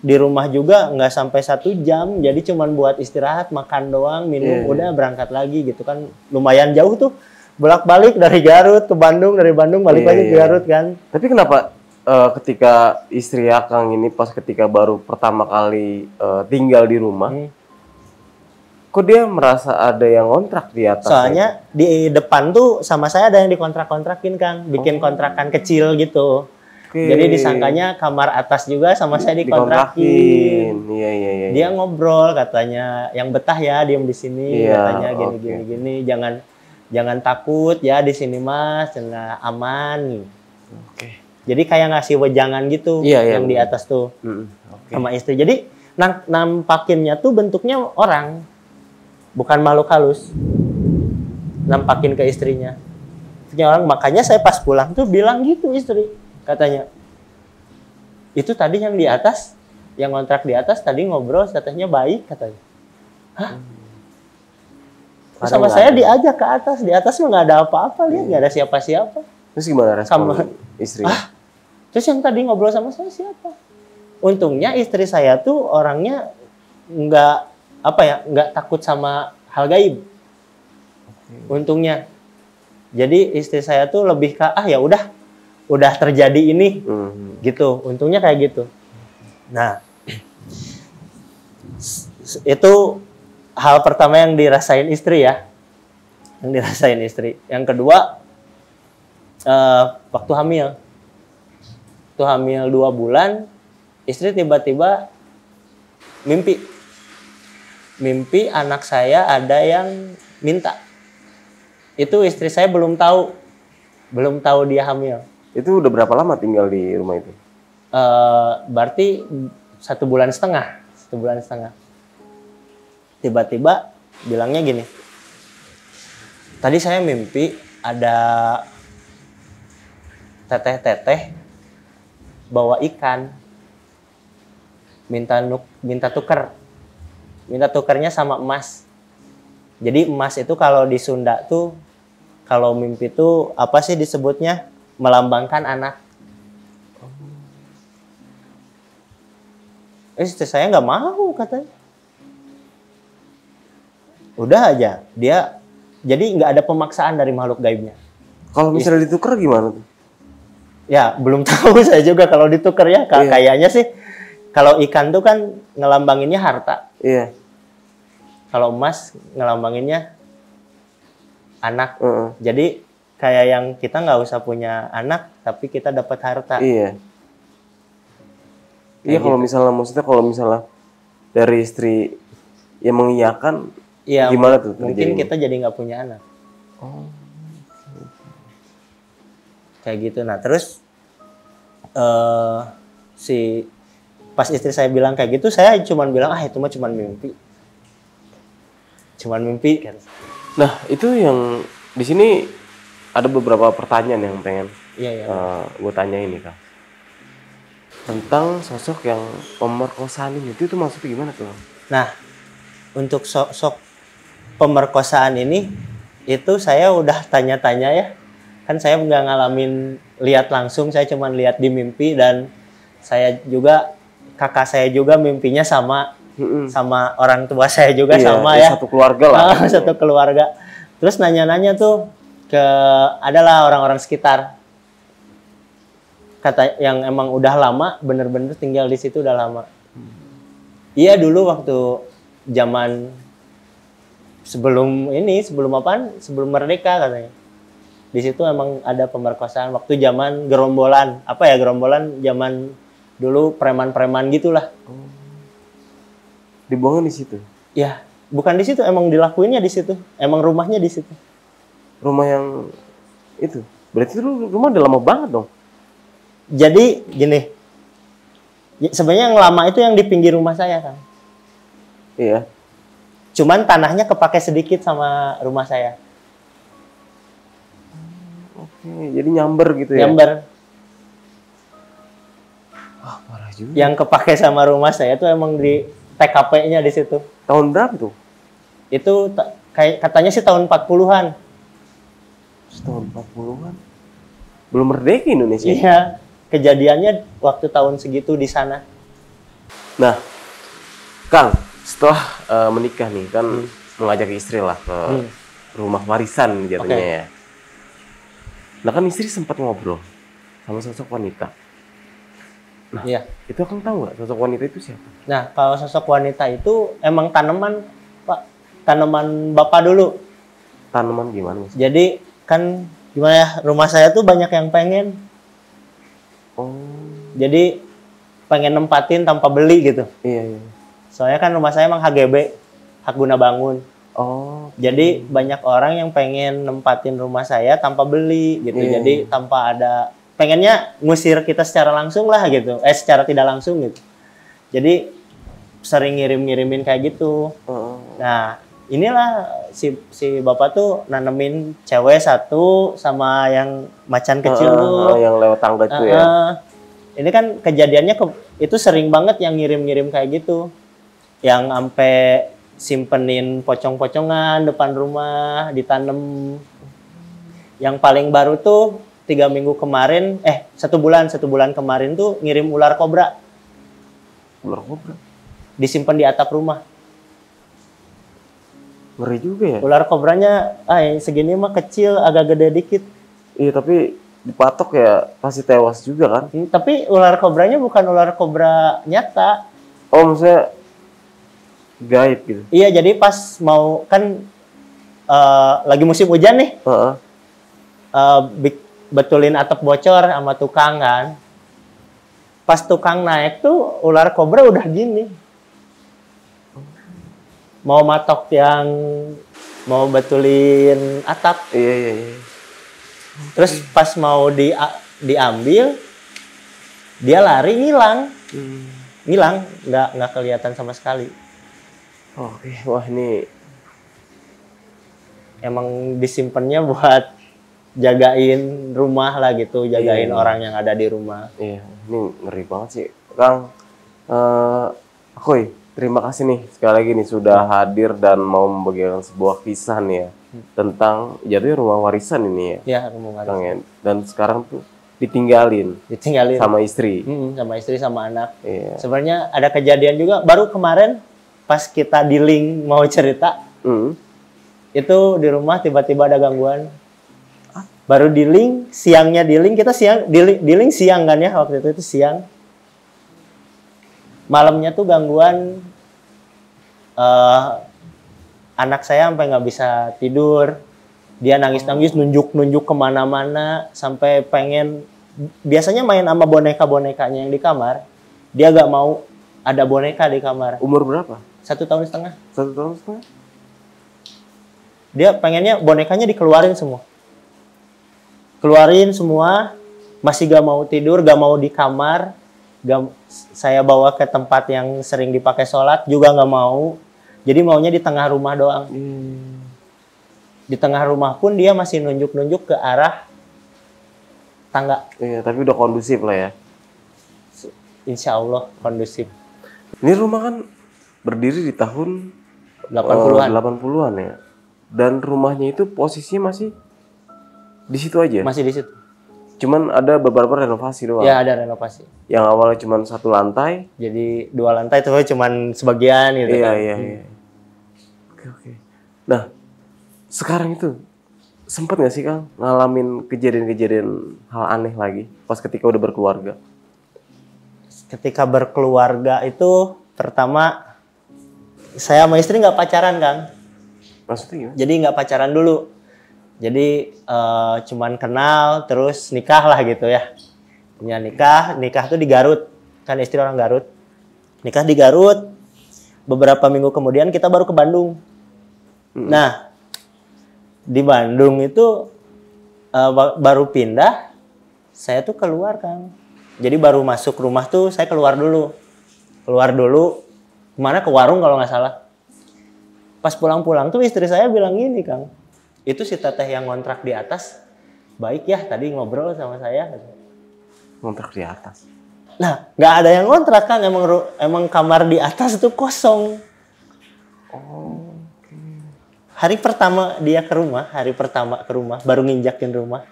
di rumah juga nggak sampai 1 jam, jadi cuman buat istirahat, makan doang, minum, udah berangkat lagi gitu kan. Lumayan jauh tuh. Bolak-balik dari Garut ke Bandung, dari Bandung balik lagi ke Garut kan. Tapi kenapa ketika istri Akang ini pas ketika baru pertama kali tinggal di rumah, kok dia merasa ada yang kontrak di atas? Soalnya di depan tuh sama saya ada yang dikontrak-kontrakin Kang, bikin kontrakan kecil gitu. Jadi disangkanya kamar atas juga sama saya dikontrakin. Iya. Dia ngobrol katanya, yang betah ya diem di sini, katanya gini, jangan takut ya di sini Mas, nah, aman. Jadi kayak ngasih wejangan gitu yang di atas tuh sama istri. Jadi nampakinnya tuh bentuknya orang, bukan makhluk halus. Nampakin ke istrinya. Istrinya orang, makanya saya pas pulang tuh bilang gitu istri, katanya. Itu tadi yang di atas, yang kontrak di atas tadi ngobrol, katanya baik, katanya. Hah? Sama saya diajak ke atas, di atas mah nggak ada apa-apa, lihat nggak ada siapa-siapa. Terus gimana respon istri? Terus yang tadi ngobrol sama saya siapa? Untungnya istri saya tuh orangnya nggak takut sama hal gaib. Untungnya. Jadi istri saya tuh lebih ke ya udah terjadi ini, gitu. Untungnya kayak gitu. Nah, itu hal pertama yang dirasain istri ya, Yang kedua, waktu hamil. Waktu hamil 2 bulan, istri tiba-tiba mimpi anak saya ada yang minta. Itu istri saya belum tahu dia hamil. Itu udah berapa lama tinggal di rumah itu? Berarti 1,5 bulan. Tiba-tiba bilangnya gini, tadi saya mimpi ada teteh bawa ikan, minta tukernya sama emas. Jadi emas itu kalau di Sunda tuh, kalau mimpi tuh apa sih disebutnya, melambangkan anak. Istri saya nggak mau, katanya. Udah aja, dia jadi nggak ada pemaksaan dari makhluk gaibnya. Kalau misalnya ditukar gimana tuh? Ya, belum tahu saya juga kalau ditukar ya. Kayaknya sih, kalau ikan tuh kan ngelambanginnya harta. Iya. Kalau emas ngelambanginnya anak. Jadi kayak yang kita nggak usah punya anak, tapi kita dapat harta. Iya. Iya, kalau misalnya dari istri yang mengiyakan, gimana tuh? Mungkin kita jadi nggak punya anak. Kayak gitu. Nah terus pas istri saya bilang kayak gitu, saya cuma bilang itu mah cuma mimpi. Nah itu yang di sini ada beberapa pertanyaan yang pengen gue tanya ini Kang, tentang sosok yang pemerkosaan ini. Itu maksudnya gimana tuh? Nah untuk sosok pemerkosaan ini, itu saya udah tanya-tanya ya. Kan saya nggak ngalamin lihat langsung, saya cuma lihat di mimpi, dan kakak saya juga mimpinya sama orang tua saya juga sama ya. Satu keluarga lah. Satu keluarga. Terus nanya-nanya tuh adalah orang-orang sekitar. Kata yang emang udah lama, bener-bener tinggal di situ udah lama. Iya dulu waktu zaman sebelum merdeka katanya. Di situ emang ada pemerkosaan waktu zaman gerombolan zaman dulu, preman-preman gitulah. Dibuangin di situ? Ya, bukan di situ, emang dilakuinnya di situ. Emang rumahnya di situ. Rumah yang itu? Berarti itu rumah udah lama banget dong? Jadi gini, sebenarnya yang lama itu yang di pinggir rumah saya kan. Iya. Cuman tanahnya kepake sedikit sama rumah saya. Jadi nyamber gitu ya? Nyamber. Parah juga. Yang kepake sama rumah saya itu emang di TKP-nya di situ. Tahun berapa tuh? Itu kayak katanya sih tahun 40-an. Tahun 40-an? Belum merdeka Indonesia? Iya. Kejadiannya waktu tahun segitu di sana. Nah, Kang, setelah menikah nih kan mengajak istri lah ke rumah warisan jatuhnya ya. Nah kan istri sempat ngobrol sama sosok wanita Nah, Iya. itu Akang tahu nggak sosok wanita itu siapa? Nah, kalau sosok wanita itu emang tanaman, Pak. Tanaman Bapak dulu. Tanaman gimana Mas? Jadi kan gimana ya, rumah saya tuh banyak yang pengen. Oh, Jadi pengen nempatin tanpa beli gitu. iya. Soalnya kan rumah saya emang HGB, hak guna bangun. Oh, Jadi banyak orang yang pengen nempatin rumah saya tanpa beli gitu. Iya. Jadi tanpa ada, pengennya ngusir kita secara langsung lah gitu. Secara tidak langsung gitu. Jadi sering ngirim-ngirimin kayak gitu. oh, Nah, inilah si bapak tuh nanemin cewek satu sama yang macan kecil tuh. yang lewat tangga itu ya. Ini kan kejadiannya itu sering banget yang ngirim-ngirim kayak gitu. Yang sampai simpenin pocong-pocongan depan rumah, ditanam. Yang paling baru tuh 3 minggu kemarin, 1 bulan kemarin tuh ngirim ular kobra. Ular kobra. Disimpan di atap rumah. Ngeri juga ya. Ular kobranya, yang segini mah kecil, agak gede dikit. Iya, tapi dipatok ya pasti tewas juga kan? Tapi ular kobranya bukan ular kobra nyata. Oh, maksudnya gaib gitu. Iya, jadi pas mau kan lagi musim hujan nih, Heeh. betulin atap bocor sama tukang kan. Pas tukang naik tuh ular kobra udah gini. Mau matok yang mau betulin atap. Iya. Terus pas mau diambil, dia lari ngilang. Ngilang, nggak kelihatan sama sekali. Oke, wah ini Emang disimpannya buat jagain rumah lah gitu, jagain Iya. orang yang ada di rumah. iya, ini ngeri banget sih. Kang, Akoy, terima kasih nih sekali lagi nih sudah hadir dan mau membagikan sebuah kisah nih ya tentang jatuhnya rumah warisan ini ya, Ya, rumah Kang warisan. ya. Dan sekarang tuh ditinggalin Ditinggalin sama istri. sama istri sama anak. Iya. Sebenarnya ada kejadian juga baru kemarin pas kita di link mau cerita, Hmm. itu di rumah tiba-tiba ada gangguan. Baru di link, siangnya di link, kita siang di link siang kan ya, waktu itu siang. Malamnya tuh gangguan, anak saya sampai nggak bisa tidur. Dia nangis-nangis, nunjuk-nunjuk kemana-mana, sampai pengen, biasanya main sama boneka-bonekanya yang di kamar. Dia nggak mau ada boneka di kamar. Umur berapa? 1,5 tahun. 1 tahun setengah? Dia pengennya bonekanya dikeluarin semua. Keluarin semua, masih gak mau tidur, gak mau di kamar. Saya bawa ke tempat yang sering dipakai sholat, juga gak mau. Jadi maunya di tengah rumah doang. Di tengah rumah pun dia masih nunjuk-nunjuk ke arah tangga. Iya, tapi udah kondusif lah ya. Insya Allah kondusif. Ini rumah kan berdiri di tahun 80-an. 80-an ya. Dan rumahnya itu posisinya masih di situ aja. Masih di situ. Cuman ada beberapa renovasi doang. Ya, ada renovasi. Yang awalnya cuma 1 lantai. Jadi 2 lantai itu cuman sebagian gitu kan. Iya. Oke. Nah, sekarang itu sempet nggak sih Kang ngalamin kejadian-kejadian hal aneh lagi pas ketika udah berkeluarga? Ketika berkeluarga itu pertama saya sama istri nggak pacaran Kang. Maksudnya gimana? Jadi nggak pacaran dulu. Jadi cuman kenal terus nikah lah gitu ya. Punya nikah tuh di Garut. Kan istri orang Garut. Nikah di Garut. Beberapa minggu kemudian kita baru ke Bandung. Nah, di Bandung itu baru pindah, saya tuh keluar Kang. Jadi baru masuk rumah tuh saya keluar dulu. Kemana? Ke warung kalau nggak salah. Pas pulang-pulang tuh istri saya bilang gini Kang. Itu si teteh yang ngontrak di atas, baik ya tadi ngobrol sama saya. Ngontrak di atas. Nah, nggak ada yang ngontrak Kang. Emang kamar di atas itu kosong. Hari pertama dia ke rumah, baru nginjakin rumah.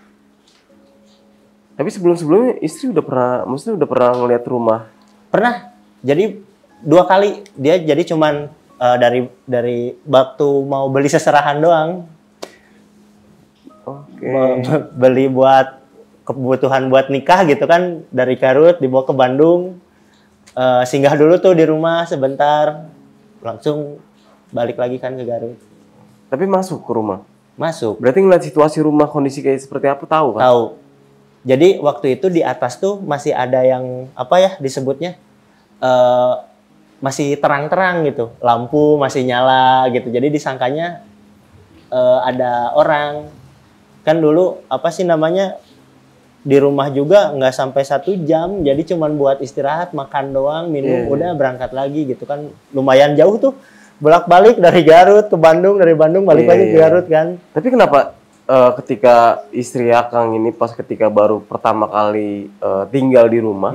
Tapi sebelum-sebelumnya istri udah pernah ngeliat rumah. Pernah. Jadi 2 kali. Dia jadi cuman dari waktu mau beli seserahan doang. Oke. Beli buat kebutuhan buat nikah gitu kan, dari Garut dibawa ke Bandung. Singgah dulu tuh di rumah sebentar, langsung balik lagi kan ke Garut. Tapi masuk ke rumah? Masuk. Berarti ngeliat situasi rumah, kondisi kayak seperti apa tahu kan? Tahu. Jadi waktu itu di atas tuh masih ada yang apa ya disebutnya, masih terang-terang gitu, lampu masih nyala gitu. Jadi disangkanya ada orang. Kan dulu apa sih namanya, di rumah juga nggak sampai 1 jam, jadi cuman buat istirahat, makan doang, minum, udah berangkat lagi gitu kan. Lumayan jauh tuh, bolak-balik dari Garut ke Bandung, dari Bandung balik lagi ke Garut kan. Tapi kenapa ketika istri Akang ini pas ketika baru pertama kali tinggal di rumah,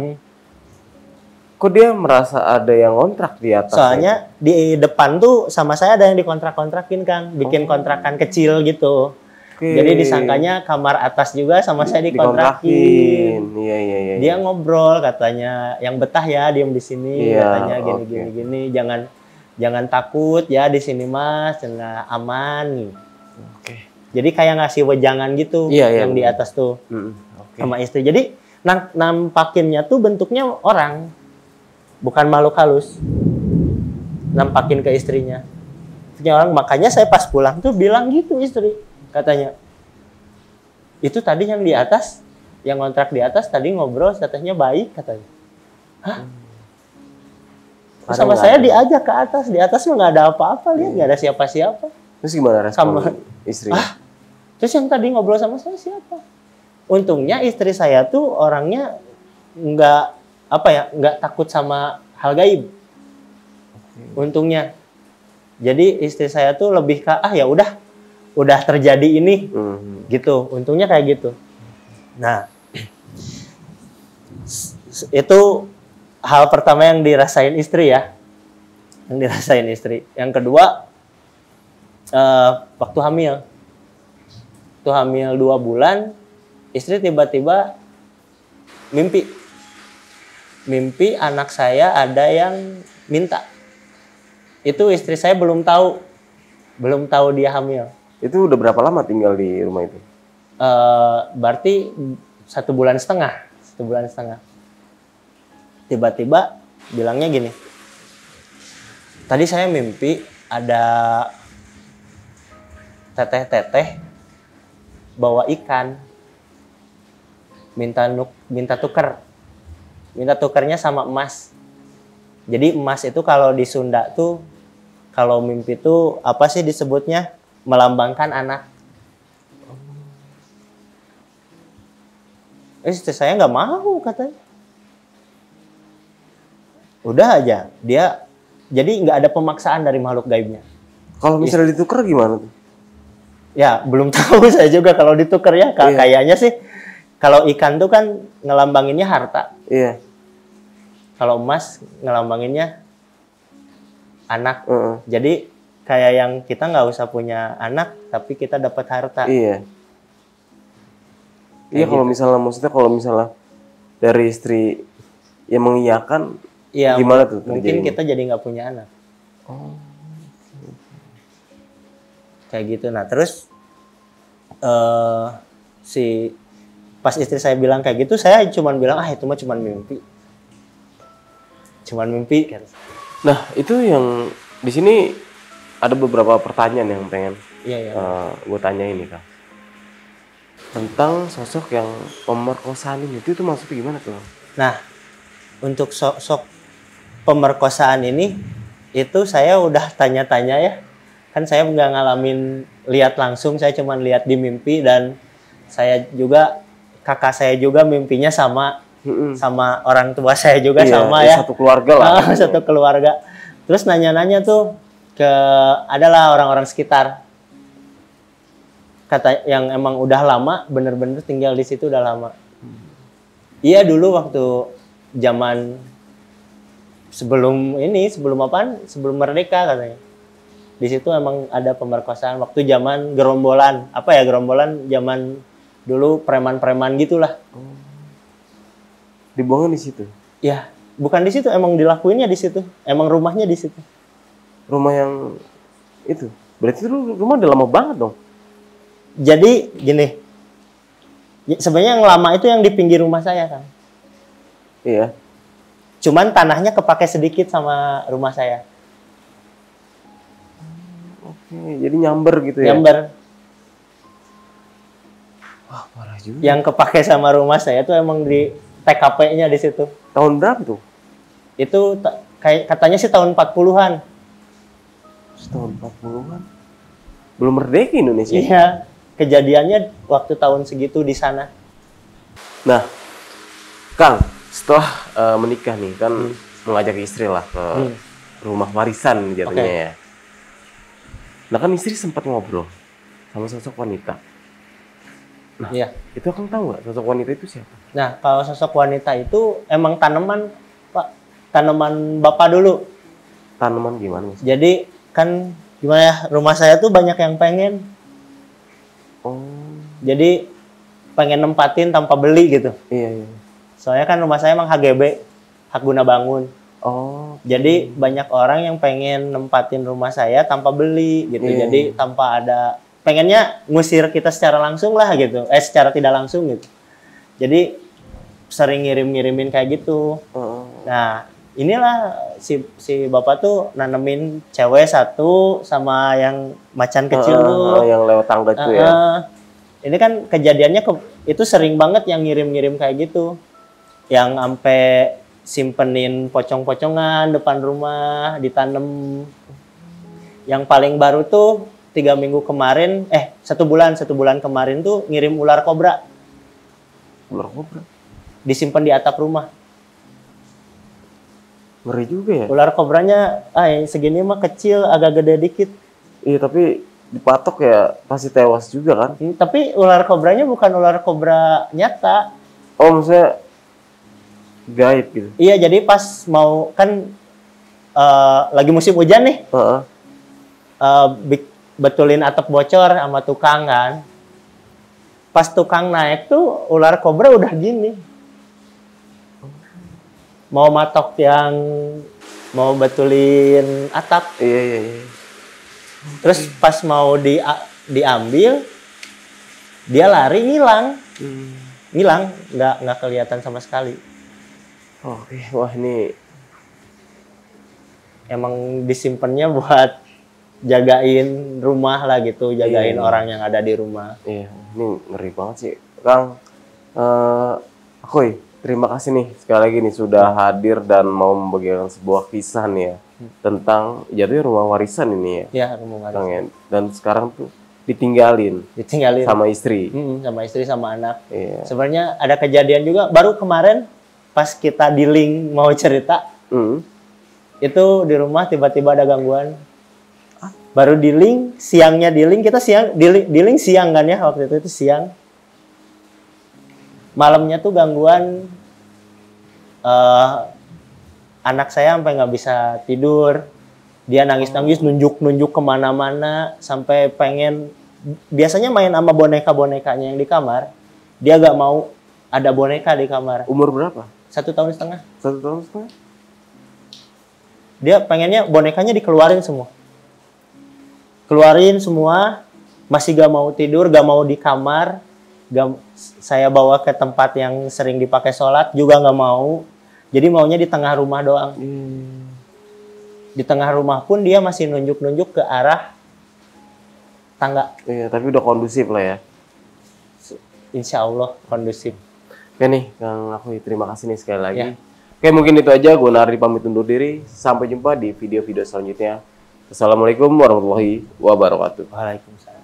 kok dia merasa ada yang kontrak di atas? Soalnya di depan tuh sama saya ada yang dikontrak-kontrakin Kang, bikin kontrakan kecil gitu. Jadi disangkanya kamar atas juga sama saya dikontrakin. Iya. Dia ngobrol katanya, yang betah ya diem di sini, katanya gini. Jangan takut ya di sini Mas, nah, aman. Jadi kayak ngasih wejangan gitu yang di atas tuh sama istri. Jadi nampakinnya tuh bentuknya orang, bukan makhluk halus. Nampakin ke istrinya. Orang, makanya saya pas pulang tuh bilang gitu istri. Katanya, itu tadi yang di atas, yang kontrak di atas tadi ngobrol, katanya baik, katanya. Hah? Sama saya diajak ke atas, di atas mah nggak ada apa-apa, lihat nggak ada siapa-siapa. Terus gimana respon istri? Terus yang tadi ngobrol sama saya siapa? Untungnya istri saya tuh orangnya nggak takut sama hal gaib. Untungnya. Jadi istri saya tuh lebih ke ya udah terjadi ini, gitu. Untungnya kayak gitu. Nah, itu hal pertama yang dirasain istri ya, Yang kedua, waktu hamil 2 bulan, istri tiba-tiba mimpi anak saya ada yang minta. Itu istri saya belum tahu dia hamil. Itu udah berapa lama tinggal di rumah itu? Berarti 1,5 bulan. Tiba-tiba bilangnya gini, tadi saya mimpi ada teteh bawa ikan, minta tukernya sama emas. Jadi emas itu kalau di Sunda tuh, kalau mimpi tuh apa sih disebutnya? Melambangkan anak. Istri saya nggak mau katanya. Udah aja dia, jadi nggak ada pemaksaan dari makhluk gaibnya. Kalau misalnya ditukar gimana tuh? Ya belum tahu saya juga kalau ditukar ya. Kayaknya sih kalau ikan tuh kan ngelambanginnya harta. Iya. Kalau emas ngelambanginnya anak. Jadi kayak yang kita nggak usah punya anak, tapi kita dapat harta. Iya. Iya, kalau misalnya dari istri yang mengiyakan, gimana tuh? Mungkin kita jadi nggak punya anak. Kayak gitu. Nah terus pas istri saya bilang kayak gitu, saya cuma bilang itu mah cuma mimpi. Nah itu yang di sini ada beberapa pertanyaan yang pengen gue tanya ini Kang, tentang sosok yang pemerkosaan ini, itu maksudnya gimana tuh? Nah, untuk sosok pemerkosaan ini, itu saya udah tanya-tanya ya, kan saya nggak ngalamin lihat langsung, saya cuma lihat di mimpi, dan kakak saya juga mimpinya sama orang tua saya juga sama ya. Satu keluarga lah. Satu keluarga. Terus nanya-nanya tuh adalah orang-orang sekitar, kata yang emang udah lama, bener-bener tinggal di situ udah lama. Iya dulu waktu zaman sebelum merdeka katanya, di situ emang ada pemerkosaan waktu zaman gerombolan zaman dulu, preman-preman gitulah. Dibuangnya di situ? Ya bukan di situ, emang dilakuinnya di situ, emang rumahnya di situ. Rumah yang itu, berarti itu rumah udah lama banget dong. Jadi gini, Sebenarnya yang lama itu yang di pinggir rumah saya, Kang. Iya. Cuman tanahnya kepake sedikit sama rumah saya. Oke, jadi nyamber gitu ya? Nyamber. Wah, parah juga. Yang kepake sama rumah saya tuh emang di TKP-nya di situ. Tahun berapa tuh? Itu kayak katanya sih tahun 40-an. Tahun 40-an. Belum merdeka Indonesia. Iya, kejadiannya waktu tahun segitu di sana. Nah, Kang, setelah menikah nih kan mengajak istri lah ke rumah warisan jatuhnya ya. Nah kan istri sempat ngobrol sama sosok wanita. Nah, Iya. itu Kang tahu nggak sosok wanita itu siapa? Nah, kalau sosok wanita itu emang tanaman, Pak. Tanaman Bapak dulu. Tanaman gimana Mas? Jadi kan gimana ya, rumah saya tuh banyak yang pengen. Oh. Jadi pengen nempatin tanpa beli gitu. Iya, iya. Soalnya kan rumah saya emang HGB, hak guna bangun. Oh. Jadi banyak orang yang pengen nempatin rumah saya tanpa beli gitu. Iya. Jadi tanpa ada, pengennya ngusir kita secara langsung lah gitu. Secara tidak langsung gitu. Jadi sering ngirim-ngirimin kayak gitu. Nah, inilah si bapak tuh nanemin cewek satu sama yang macan kecil tuh. Yang lewat tangga itu ya. Ini kan kejadiannya itu sering banget yang ngirim-ngirim kayak gitu. Yang sampai simpenin pocong-pocongan depan rumah, ditanam. Yang paling baru tuh 3 minggu kemarin, 1 bulan kemarin tuh ngirim ular kobra. Ular kobra? Disimpan di atap rumah. Ngeri juga ya? Ular kobranya, segini mah kecil, agak gede dikit. Iya, tapi dipatok ya pasti tewas juga kan? Tapi ular kobranya bukan ular kobra nyata. Oh, maksudnya gaib gitu? Iya, jadi pas mau, kan lagi musim hujan nih. Betulin atap bocor sama tukang kan. Pas tukang naik tuh, ular kobra udah gini. Mau matok yang mau betulin atap. Iya. Terus pas mau diambil, dia lari ngilang. Ngilang, nggak kelihatan sama sekali. Oke, wah ini emang disimpannya buat jagain rumah lah gitu, jagain orang yang ada di rumah. Iya, ini ngeri banget sih, Kang. Terima kasih nih sekali lagi nih sudah hadir dan mau membagikan sebuah kisah nih ya tentang jatuhnya rumah warisan ini ya. Iya, rumah warisan. Kang, ya. Dan sekarang tuh ditinggalin sama istri. Sama istri sama anak. Iya. Sebenarnya ada kejadian juga baru kemarin pas kita di link mau cerita. Itu di rumah tiba-tiba ada gangguan. Baru di link, siangnya di link, kita siang di link siang kan ya, waktu itu siang. Malamnya tuh gangguan, anak saya sampai nggak bisa tidur. Dia nangis-nangis, nunjuk-nunjuk kemana-mana, sampai pengen, biasanya main sama boneka-bonekanya yang di kamar. Dia nggak mau ada boneka di kamar. Umur berapa? 1,5 tahun. 1,5 tahun? Dia pengennya bonekanya dikeluarin semua. Keluarin semua, masih gak mau tidur, gak mau di kamar. Saya bawa ke tempat yang sering dipakai sholat, juga gak mau. Jadi maunya di tengah rumah doang. Di tengah rumah pun dia masih nunjuk-nunjuk ke arah tangga. Iya, tapi udah kondusif lah ya. Insya Allah kondusif. Oke nih, Kang Akui, terima kasih nih sekali lagi. Ya. Oke, mungkin itu aja. Gue Nardi pamit undur diri. Sampai jumpa di video-video selanjutnya. Assalamualaikum warahmatullahi wabarakatuh. Waalaikumsalam.